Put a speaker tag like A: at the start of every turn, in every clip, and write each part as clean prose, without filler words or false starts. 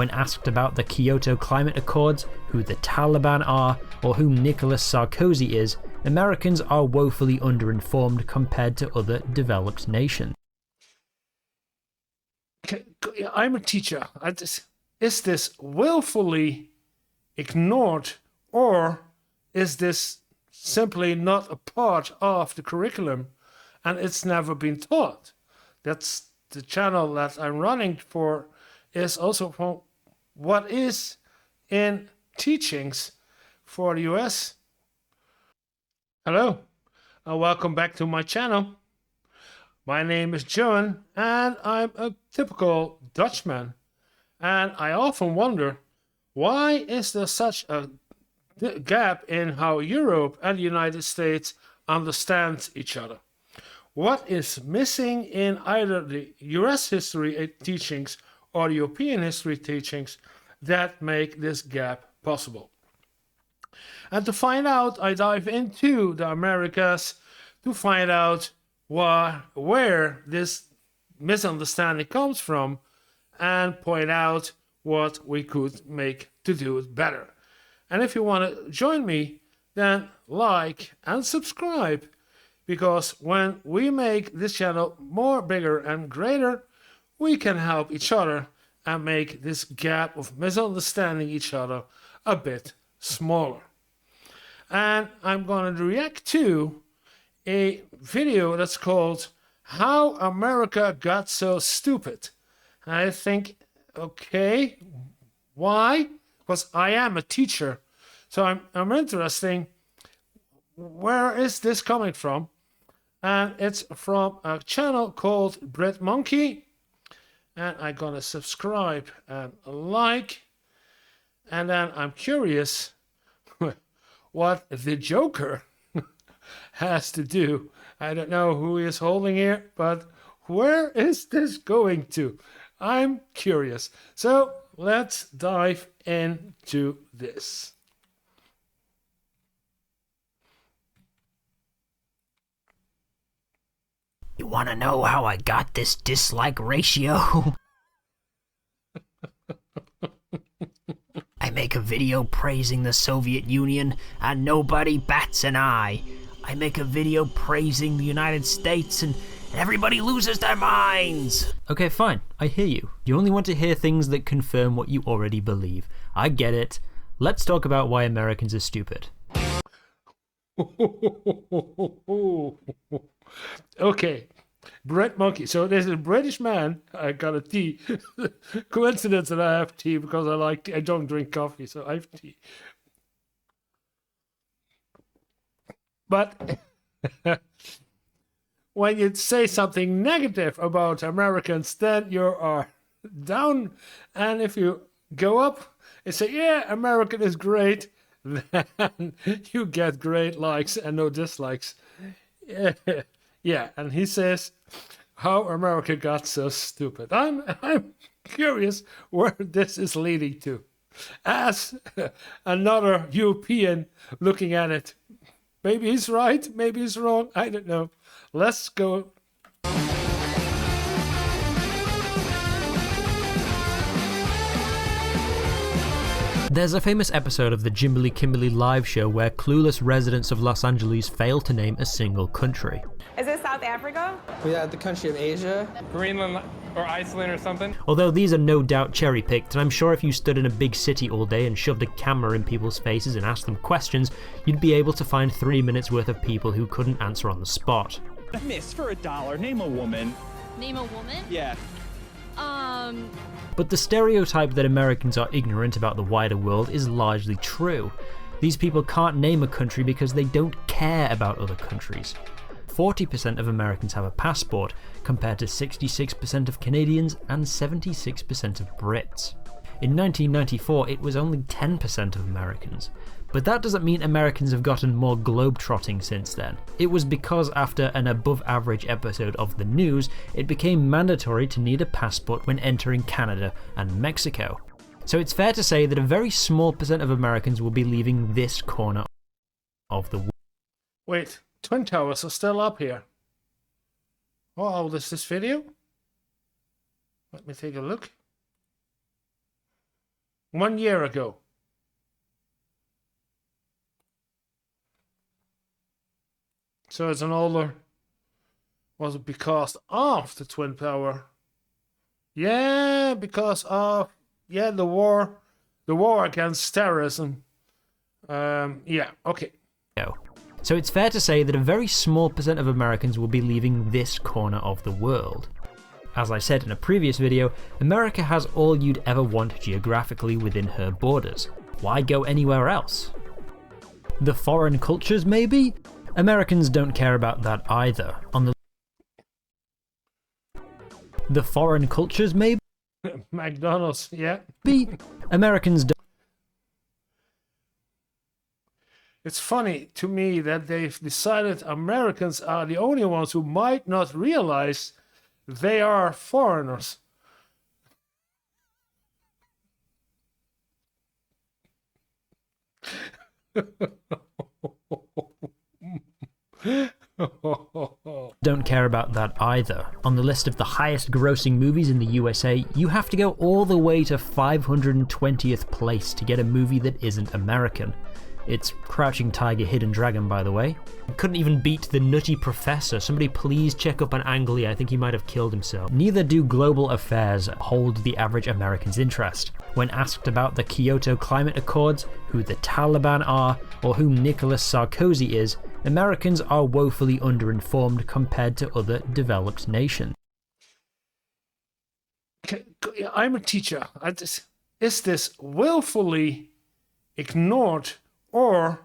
A: When asked about the Kyoto Climate Accords, who the Taliban are, or who Nicolas Sarkozy is, Americans are woefully underinformed compared to other developed nations.
B: I'm a teacher. Is this willfully ignored, or is this simply not a part of the curriculum and it's never been taught? That's the channel that I'm running for, is also for what is in teachings for the US. Hello, and welcome back to my channel. My name is Johan, and I'm a typical Dutchman. And I often wonder, why is there such a gap in how Europe and the United States understand each other? What is missing in either the US history teachings or the European history teachings that make this gap possible? And to find out, I dive into the Americas to find out where this misunderstanding comes from and point out what we could make to do it better. And if you want to join me, then like and subscribe, because when we make this channel more bigger and greater, we can help each other and make this gap of misunderstanding each other a bit smaller. And I'm going to react to a video that's called How America Got So Stupid. And I think, okay, why? Because I am a teacher. So I'm interested, where is this coming from? And it's from a channel called Brit Monkey. And I'm going to subscribe and like. And then I'm curious what the Joker has to do. I don't know who he is holding here, but where is this going to? I'm curious. So let's dive into this.
A: You want to know how I got this dislike ratio? I make a video praising the Soviet Union and nobody bats an eye. I make a video praising the United States and everybody loses their minds. Okay, fine, I hear you. You only want to hear things that confirm what you already believe. I get it. Let's talk about why Americans are stupid.
B: Okay, Brit Monkey. So there's a British man. I got a tea. Coincidence that I have tea because I don't drink coffee, so I have tea. But when you say something negative about Americans, then you are down. And if you go up and say, yeah, American is great, then you get great likes and no dislikes. Yeah, and he says how America got so stupid. I'm curious where this is leading to. As another European looking at it. Maybe he's right, maybe he's wrong, I don't know. Let's go.
A: There's a famous episode of the Jimberly Kimberly live show where clueless residents of Los Angeles fail to name a single country.
C: Is it South Africa?
D: Yeah, the country of Asia.
E: Greenland or Iceland or something?
A: Although these are no doubt cherry-picked, and I'm sure if you stood in a big city all day and shoved a camera in people's faces and asked them questions, you'd be able to find 3 minutes worth of people who couldn't answer on the spot.
F: Miss, for $1, name a woman.
G: Name a woman?
F: Yeah.
A: But the stereotype that Americans are ignorant about the wider world is largely true. These people can't name a country because they don't care about other countries. 40% of Americans have a passport, compared to 66% of Canadians and 76% of Brits. In 1994, it was only 10% of Americans. But that doesn't mean Americans have gotten more globe-trotting since then. It was because after an above-average episode of the news, it became mandatory to need a passport when entering Canada and Mexico. So it's fair to say that a very small percent of Americans will be leaving this corner of the world.
B: Wait, Twin Towers are still up here. How old is this video? Let me take a look. 1 year ago. So it's an older. Was it because of the Twin Tower? Yeah, because of the war against terrorism. Yeah, okay.
A: So it's fair to say that a very small percent of Americans will be leaving this corner of the world. As I said in a previous video, America has all you'd ever want geographically within her borders. Why go anywhere else? The foreign cultures, maybe? Americans don't care about that either. The foreign cultures, maybe?
B: McDonald's, yeah.
A: Americans don't.
B: It's funny to me that they've decided Americans are the only ones who might not realize they are foreigners.
A: Don't care about that either. On the list of the highest grossing movies in the USA, you have to go all the way to 520th place to get a movie that isn't American. It's Crouching Tiger, Hidden Dragon, by the way. Couldn't even beat The Nutty Professor. Somebody please check up on Ang Lee, I think he might have killed himself. Neither do global affairs hold the average American's interest. When asked about the Kyoto Climate Accords, who the Taliban are, or who Nicolas Sarkozy is, Americans are woefully underinformed compared to other developed nations.
B: I'm a teacher. Is this willfully ignored, or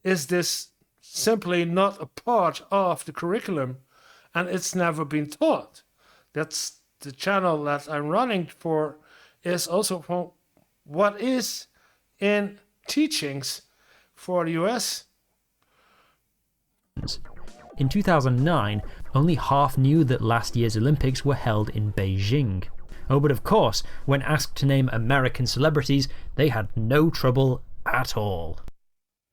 B: is this simply not a part of the curriculum and it's never been taught? That's the channel that I'm running for, is also for what is in teachings for the US.
A: In 2009, only half knew that last year's Olympics were held in Beijing. Oh, but of course, when asked to name American celebrities, they had no trouble at all.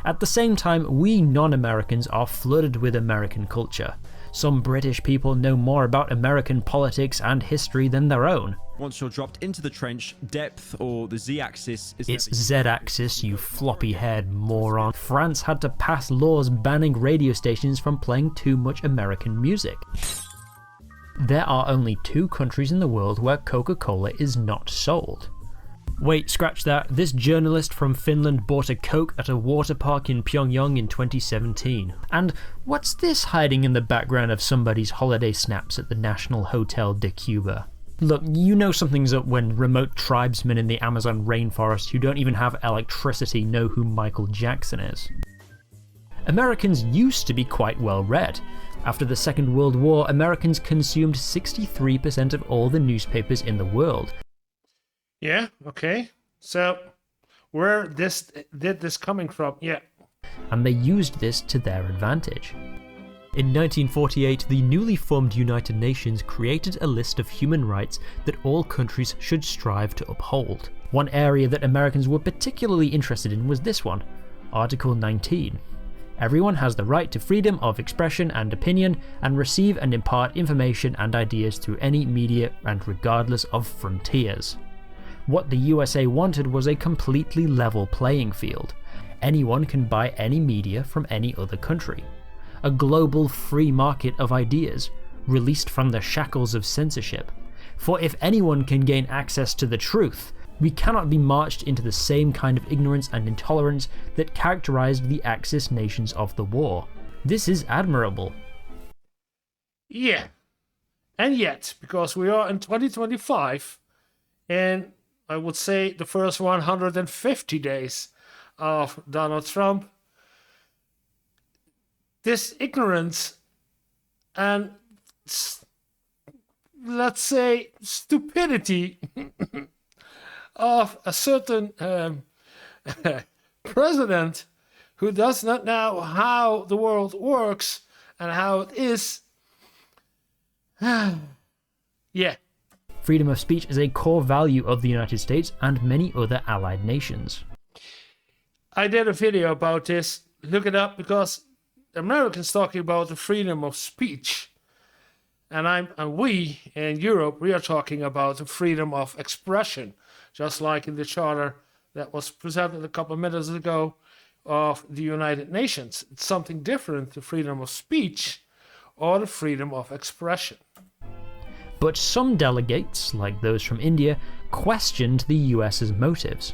A: At the same time, we non-Americans are flooded with American culture. Some British people know more about American politics and history than their own.
C: Once you're dropped into the trench, depth, or the z-axis is...
A: It's Z-axis, you floppy-haired moron. France had to pass laws banning radio stations from playing too much American music. There are only 2 countries in the world where Coca-Cola is not sold. Wait, scratch that. This journalist from Finland bought a Coke at a water park in Pyongyang in 2017. And what's this hiding in the background of somebody's holiday snaps at the National Hotel de Cuba? Look, you know something's up when remote tribesmen in the Amazon rainforest who don't even have electricity know who Michael Jackson is. Americans used to be quite well read. After the Second World War, Americans consumed 63% of all the newspapers in the world.
B: Yeah, okay. So, where did this coming from? Yeah.
A: And they used this to their advantage. In 1948, the newly formed United Nations created a list of human rights that all countries should strive to uphold. One area that Americans were particularly interested in was this one, Article 19. Everyone has the right to freedom of expression and opinion, and receive and impart information and ideas through any media and regardless of frontiers. What the USA wanted was a completely level playing field. Anyone can buy any media from any other country. A global free market of ideas, released from the shackles of censorship. For if anyone can gain access to the truth, we cannot be marched into the same kind of ignorance and intolerance that characterized the Axis nations of the war. This is admirable.
B: Yeah. And yet, because we are in 2025, and I would say the first 150 days of Donald Trump, this ignorance and, let's say, stupidity of a certain president who does not know how the world works and how it is. Yeah.
A: Freedom of speech is a core value of the United States and many other allied nations.
B: I did a video about this. Look it up, because Americans talking about the freedom of speech, and we in Europe, we are talking about the freedom of expression, just like in the Charter that was presented a couple of minutes ago of the United Nations. It's something different, the freedom of speech or the freedom of expression.
A: But some delegates, like those from India, questioned the US's motives.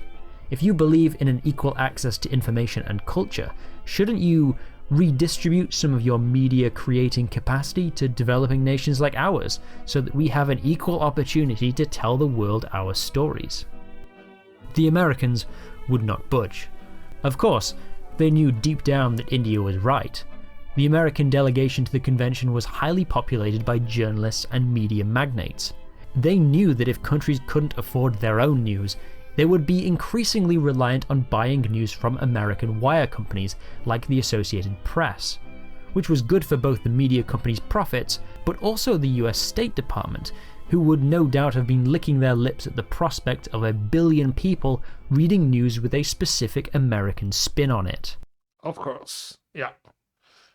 A: If you believe in an equal access to information and culture, shouldn't you redistribute some of your media creating capacity to developing nations like ours, so that we have an equal opportunity to tell the world our stories? The Americans would not budge. Of course, they knew deep down that India was right. The American delegation to the convention was highly populated by journalists and media magnates. They knew that if countries couldn't afford their own news, they would be increasingly reliant on buying news from American wire companies like the Associated Press, which was good for both the media companies' profits, but also the US State Department, who would no doubt have been licking their lips at the prospect of 1 billion people reading news with a specific American spin on it.
B: Of course, yeah.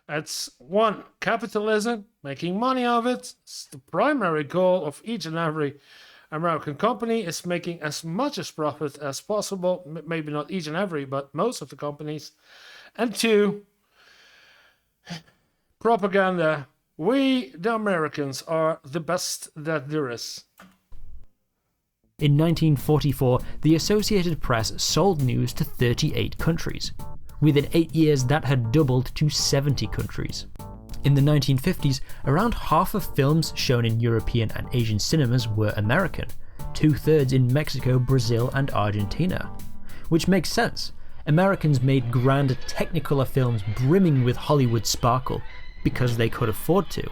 B: It's one, capitalism, making money of it. It's the primary goal of each and every American company, is making as much as profit as possible. Maybe not each and every, but most of the companies. And two, propaganda. We, the Americans, are the best that there is.
A: In 1944, the Associated Press sold news to 38 countries. Within 8 years, that had doubled to 70 countries. In the 1950s, around half of films shown in European and Asian cinemas were American, 2/3 in Mexico, Brazil, and Argentina. Which makes sense. Americans made grand Technicolor films brimming with Hollywood sparkle because they could afford to.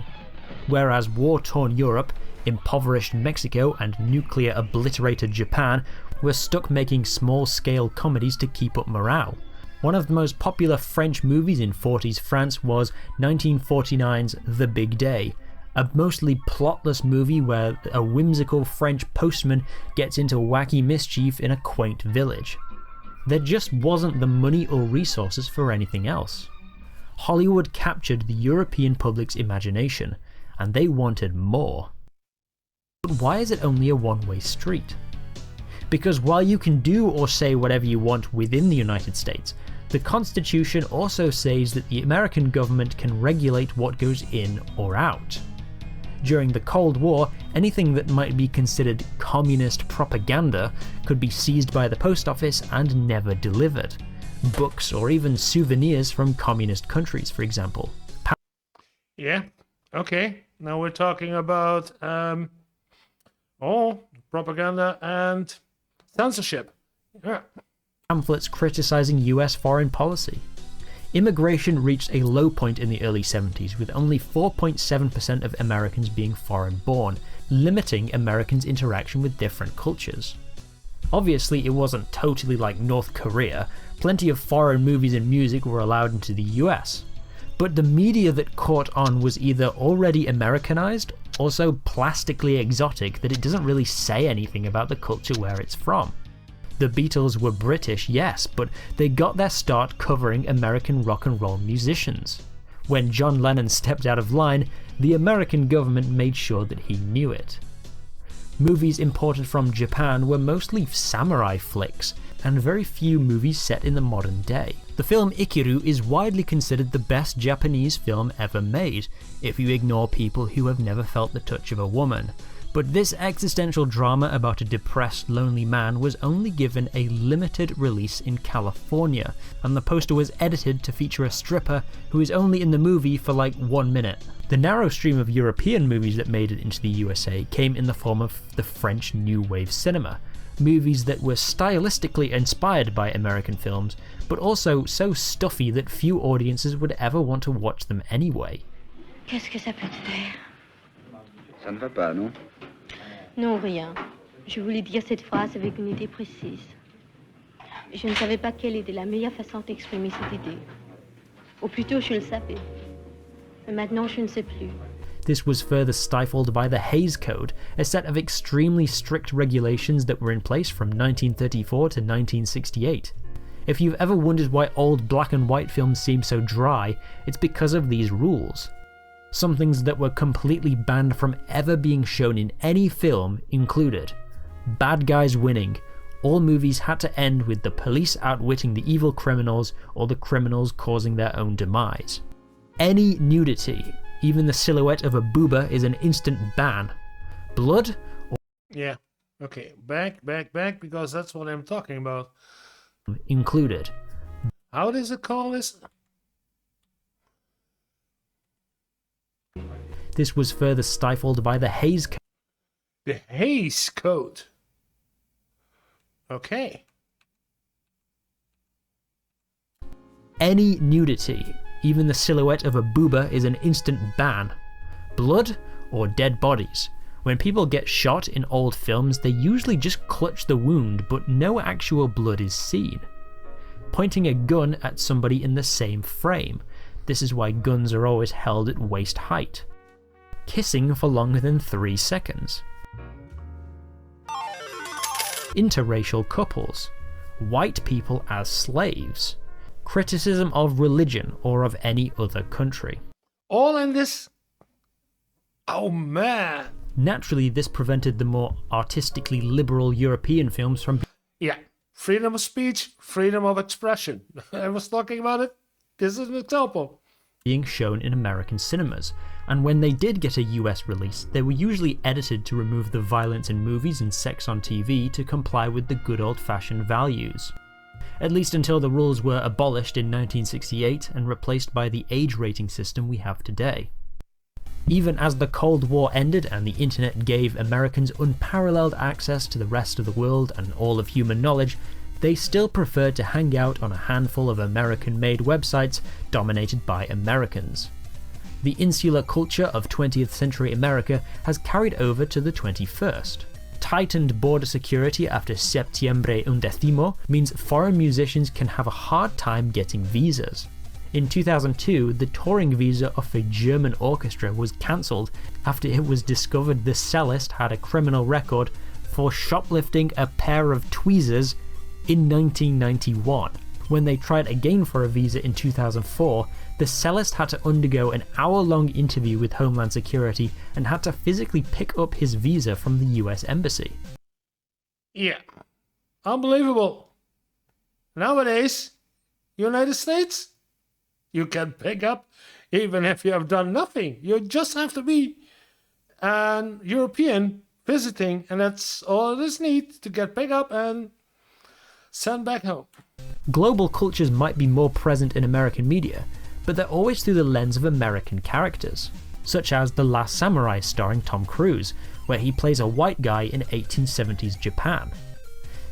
A: Whereas war-torn Europe, impoverished Mexico, and nuclear-obliterated Japan were stuck making small-scale comedies to keep up morale. One of the most popular French movies in 40s France was 1949's The Big Day, a mostly plotless movie where a whimsical French postman gets into wacky mischief in a quaint village. There just wasn't the money or resources for anything else. Hollywood captured the European public's imagination, and they wanted more. But why is it only a one-way street? Because while you can do or say whatever you want within the United States, the Constitution also says that the American government can regulate what goes in or out. During the Cold War, anything that might be considered communist propaganda could be seized by the post office and never delivered. Books or even souvenirs from communist countries, for example.
B: Yeah, okay. Now we're talking about propaganda and censorship. Yeah.
A: Pamphlets criticizing US foreign policy. Immigration reached a low point in the early 70s, with only 4.7% of Americans being foreign-born, limiting Americans' interaction with different cultures. Obviously, it wasn't totally like North Korea. Plenty of foreign movies and music were allowed into the US. But the media that caught on was either already Americanized, or so plastically exotic that it doesn't really say anything about the culture where it's from. The Beatles were British, yes, but they got their start covering American rock and roll musicians. When John Lennon stepped out of line, the American government made sure that he knew it. Movies imported from Japan were mostly samurai flicks, and very few movies set in the modern day. The film Ikiru is widely considered the best Japanese film ever made, if you ignore people who have never felt the touch of a woman. But this existential drama about a depressed, lonely man was only given a limited release in California, and the poster was edited to feature a stripper who is only in the movie for like 1 minute. The narrow stream of European movies that made it into the USA came in the form of the French New Wave cinema, movies that were stylistically inspired by American films, but also so stuffy that few audiences would ever want to watch them anyway.
G: Qu'est-ce que ça peut te faire?
H: Ça ne va pas, non?
G: Non, rien. Je voulais dire cette phrase avec une idée précise. Je ne savais pas quelle était la meilleure façon d'exprimer cette idée. Ou plutôt, je le savais. Mais maintenant, je ne sais plus.
A: This was further stifled by the Hays Code, a set of extremely strict regulations that were in place from 1934 to 1968. If you've ever wondered why old black and white films seem so dry, it's because of these rules. Some things that were completely banned from ever being shown in any film included bad guys winning, all movies had to end with the police outwitting the evil criminals or the criminals causing their own demise. Any nudity, even the silhouette of a booba, is an instant ban. Blood?
B: Yeah. Okay, back, because that's what I'm talking about.
A: Included.
B: How does it call this?
A: This was further stifled by the Hays Code.
B: The Hays Code. Okay.
A: Any nudity, even the silhouette of a booba, is an instant ban. Blood or dead bodies. When people get shot in old films, they usually just clutch the wound, but no actual blood is seen. Pointing a gun at somebody in the same frame. This is why guns are always held at waist height. Kissing for longer than 3 seconds. Interracial couples. White people as slaves. Criticism of religion or of any other country.
B: All in this? Oh man.
A: Naturally, this prevented the more artistically liberal European films from
B: Yeah. Freedom of speech, freedom of expression. I was talking about it. This is an example.
A: being shown in American cinemas, and when they did get a US release, they were usually edited to remove the violence in movies and sex on TV to comply with the good old-fashioned values. At least until the rules were abolished in 1968 and replaced by the age rating system we have today. Even as the Cold War ended and the internet gave Americans unparalleled access to the rest of the world and all of human knowledge, they still preferred to hang out on a handful of American-made websites dominated by Americans. The insular culture of 20th century America has carried over to the 21st. Tightened border security after Septiembre Undécimo means foreign musicians can have a hard time getting visas. In 2002, the touring visa of a German orchestra was cancelled after it was discovered the cellist had a criminal record for shoplifting a pair of tweezers in 1991. When they tried again for a visa in 2004, the cellist had to undergo an hour-long interview with Homeland Security and had to physically pick up his visa from the US Embassy.
B: Yeah. Unbelievable. Nowadays, United States, you can pick up even if you have done nothing. You just have to be an European visiting, and that's all it is need to get picked up and sent back home.
A: Global cultures might be more present in American media, but they're always through the lens of American characters, such as The Last Samurai starring Tom Cruise, where he plays a white guy in 1870s Japan.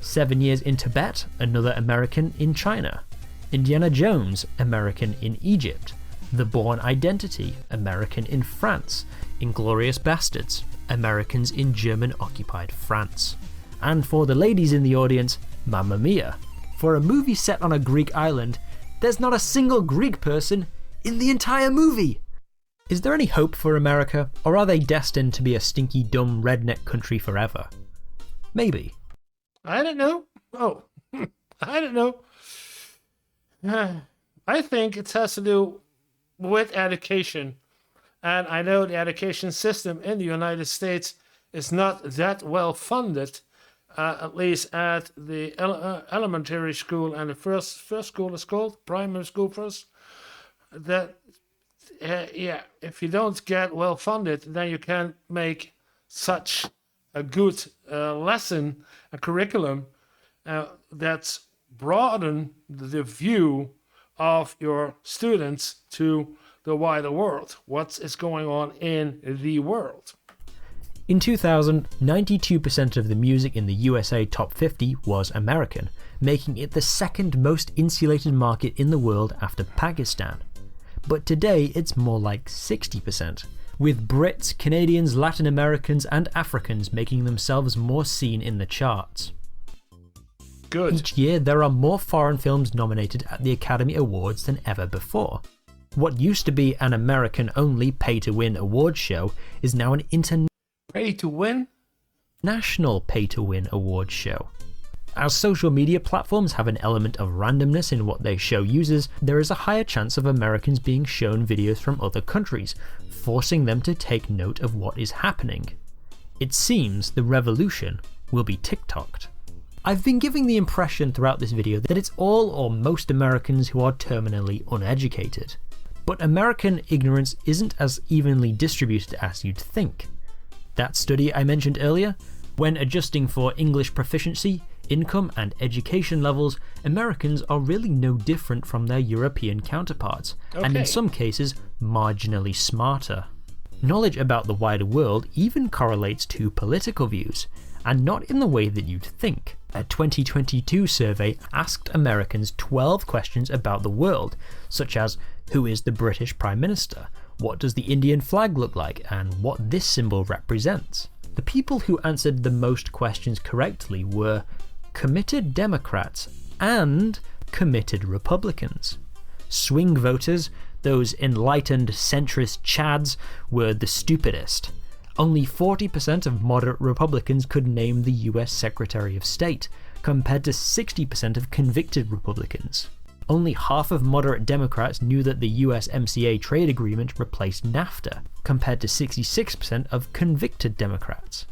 A: 7 Years in Tibet, another American in China. Indiana Jones, American in Egypt. The Bourne Identity, American in France. Inglourious Bastards, Americans in German-occupied France. And for the ladies in the audience, Mamma Mia. For a movie set on a Greek island, there's not a single Greek person in the entire movie! Is there any hope for America, or are they destined to be a stinky, dumb, redneck country forever? Maybe.
B: I don't know. Oh, I don't know. I think it has to do with education. And I know the education system in the United States is not that well funded, at least at the elementary school and the first school is called, primary school first. That, if you don't get well funded, then you can't make such a good lesson, a curriculum that's broaden the view of your students to the wider world. What is going on in the world?
A: In 2000, 92% of the music in the USA Top 50 was American, making it the second most insulated market in the world after Pakistan. But today it's more like 60%, with Brits, Canadians, Latin Americans and Africans making themselves more seen in the charts.
B: Good.
A: Each year there are more foreign films nominated at the Academy Awards than ever before. What used to be an American-only pay-to-win awards show is now an
B: Pay-to-win?
A: national pay-to-win awards show. As social media platforms have an element of randomness in what they show users, there is a higher chance of Americans being shown videos from other countries, forcing them to take note of what is happening. It seems the revolution will be TikToked. I've been giving the impression throughout this video that it's all or most Americans who are terminally uneducated. But American ignorance isn't as evenly distributed as you'd think. That study I mentioned earlier, when adjusting for English proficiency, income and education levels, Americans are really no different from their European counterparts, and in some cases marginally smarter. Knowledge about the wider world even correlates to political views, and not in the way that you'd think. A 2022 survey asked Americans 12 questions about the world, such as who is the British Prime Minister, what does the Indian flag look like, and what this symbol represents. The people who answered the most questions correctly were committed Democrats and committed Republicans. Swing voters, those enlightened centrist chads, were the stupidest. Only 40% of moderate Republicans could name the US Secretary of State, compared to 60% of convicted Republicans. Only half of moderate Democrats knew that the USMCA trade agreement replaced NAFTA, compared to 66% of convicted Democrats.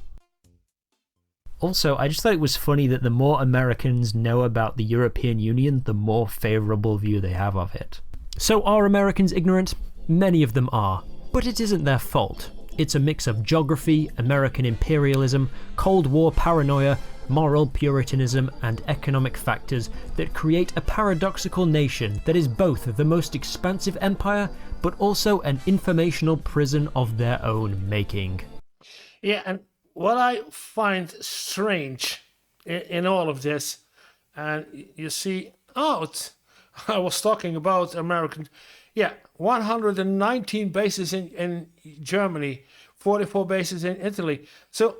A: Also, I just thought it was funny that the more Americans know about the European Union, the more favourable view they have of it. So are Americans ignorant? Many of them are, but it isn't their fault. It's a mix of geography, American imperialism, Cold War paranoia, moral puritanism and economic factors that create a paradoxical nation that is both the most expansive empire but also an informational prison of their own making.
B: Yeah, and what I find strange in all of this, and you see, I was talking about American, 119 bases in Germany, 44 bases in Italy. So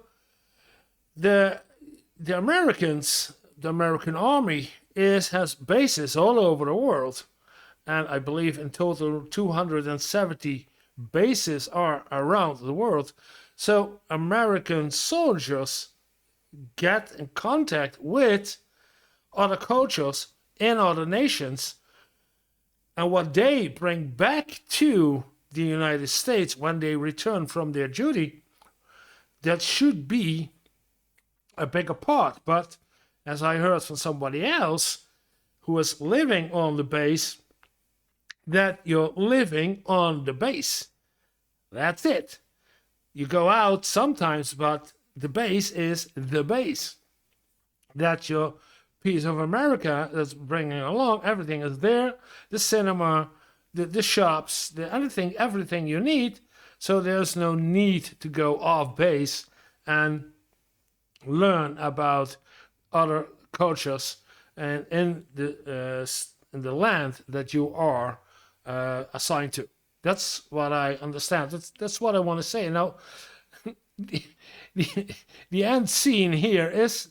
B: the Americans, the American army has bases all over the world, and I believe in total 270 bases are around the world. So American soldiers get in contact with other cultures in other nations, and what they bring back to the United States when they return from their duty, that should be a bigger part. But as I heard from somebody else who was living on the base, that you're living on the base. That's it. You go out sometimes, but the base is the base. That's your piece of America that's bringing along. Everything is there. The cinema, the shops, everything you need. So there's no need to go off base and learn about other cultures and in the land that you are assigned to. That's what I understand. That's what I want to say. Now, the end scene here is,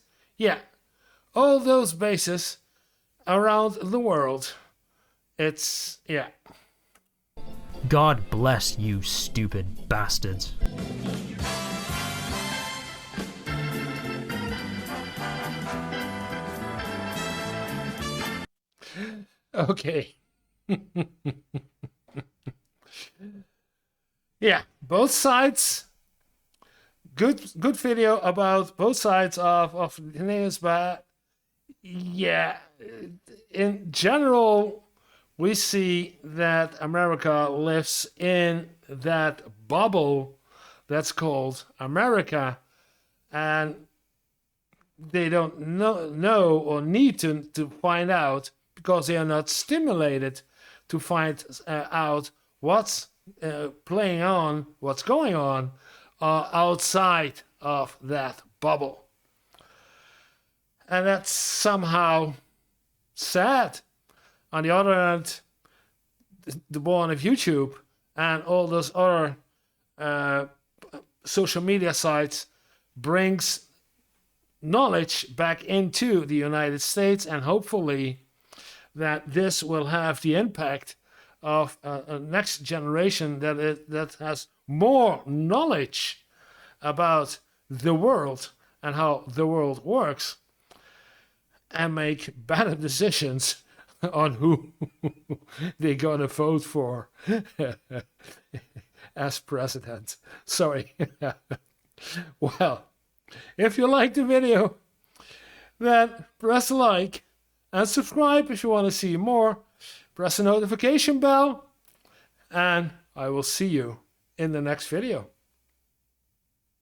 B: all those bases around the world. It's,
A: God bless you, stupid bastards.
B: Okay. Both sides. Good video about both sides of the news, but in general, we see that America lives in that bubble that's called America, and they don't know or need to find out, because they are not stimulated to find out what's playing on, what's going on outside of that bubble. And that's somehow sad. On the other hand, the born of YouTube and all those other social media sites brings knowledge back into the United States, and hopefully that this will have the impact of a next generation that has more knowledge about the world and how the world works, and make better decisions on who they're gonna vote for as president. Sorry. Well, if you liked the video, then press a like and subscribe if you want to see more. Press the notification bell, and I will see you in the next video.